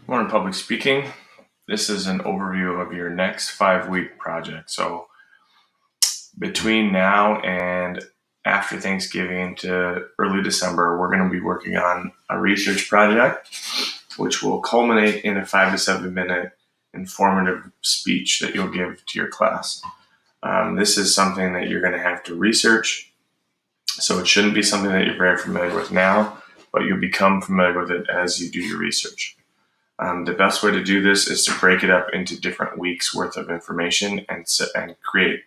Morning, public speaking. This is an overview of your next 5-week project. So between now and after Thanksgiving to early December, we're going to be working on a research project, which will culminate in a 5 to 7 minute informative speech that you'll give to your class. This is something that you're going to have to research. So it shouldn't be something that you're very familiar with now, but you'll become familiar with it as you do your research. The best way to do this is to break it up into different weeks worth of information and create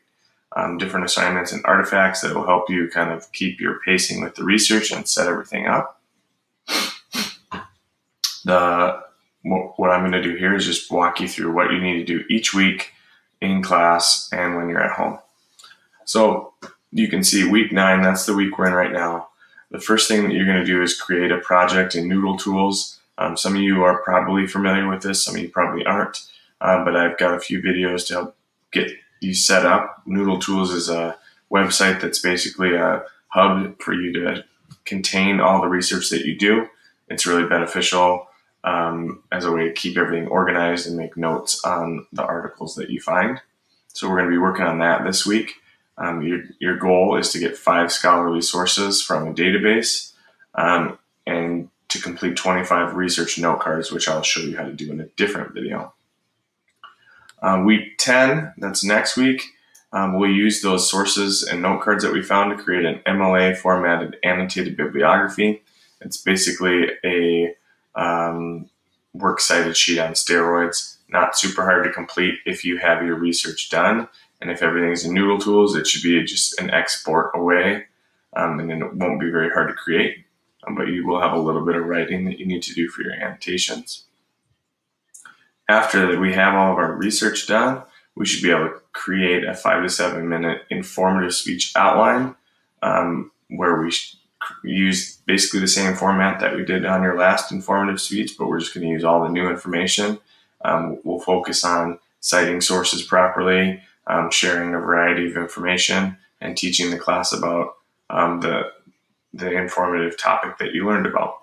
different assignments and artifacts that will help you kind of keep your pacing with the research and set everything up. What I'm going to do here is just walk you through what you need to do each week in class and when you're at home. So you can see week 9, that's the week we're in right now. The first thing that you're going to do is create a project in Noodle Tools. Some of you are probably familiar with this, some of you probably aren't, but I've got a few videos to help get you set up. Noodle Tools is a website that's basically a hub for you to contain all the research that you do. It's really beneficial as a way to keep everything organized and make notes on the articles that you find. So we're going to be working on that this week. Your goal is to get 5 scholarly sources from a database and to complete 25 research note cards, which I'll show you how to do in a different video. Week 10, that's next week, we'll use those sources and note cards that we found to create an MLA formatted annotated bibliography. It's basically a works cited sheet on steroids, not super hard to complete if you have your research done. And if everything's in Noodle Tools, it should be just an export away, and then it won't be very hard to create. But you will have a little bit of writing that you need to do for your annotations. After that, we have all of our research done, we should be able to create a 5 to 7 minute informative speech outline where we use basically the same format that we did on your last informative speech, but we're just going to use all the new information. We'll focus on citing sources properly, sharing a variety of information, and teaching the class about the informative topic that you learned about.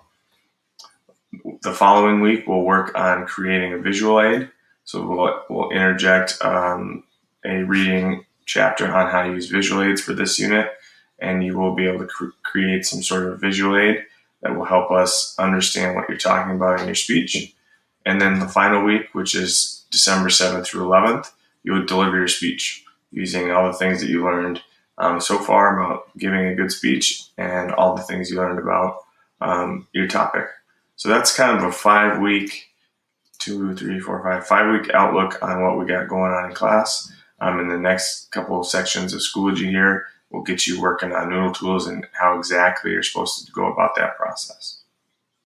The following week, we'll work on creating a visual aid. So we'll interject a reading chapter on how to use visual aids for this unit, and you will be able to create some sort of visual aid that will help us understand what you're talking about in your speech. And then the final week, which is December 7th through 11th, you would deliver your speech using all the things that you learned so far about giving a good speech and all the things you learned about your topic. So that's kind of a 5-week, 5-week outlook on what we got going on in class. In the next couple of sections of Schoology here, we'll get you working on Noodle Tools and how exactly you're supposed to go about that process.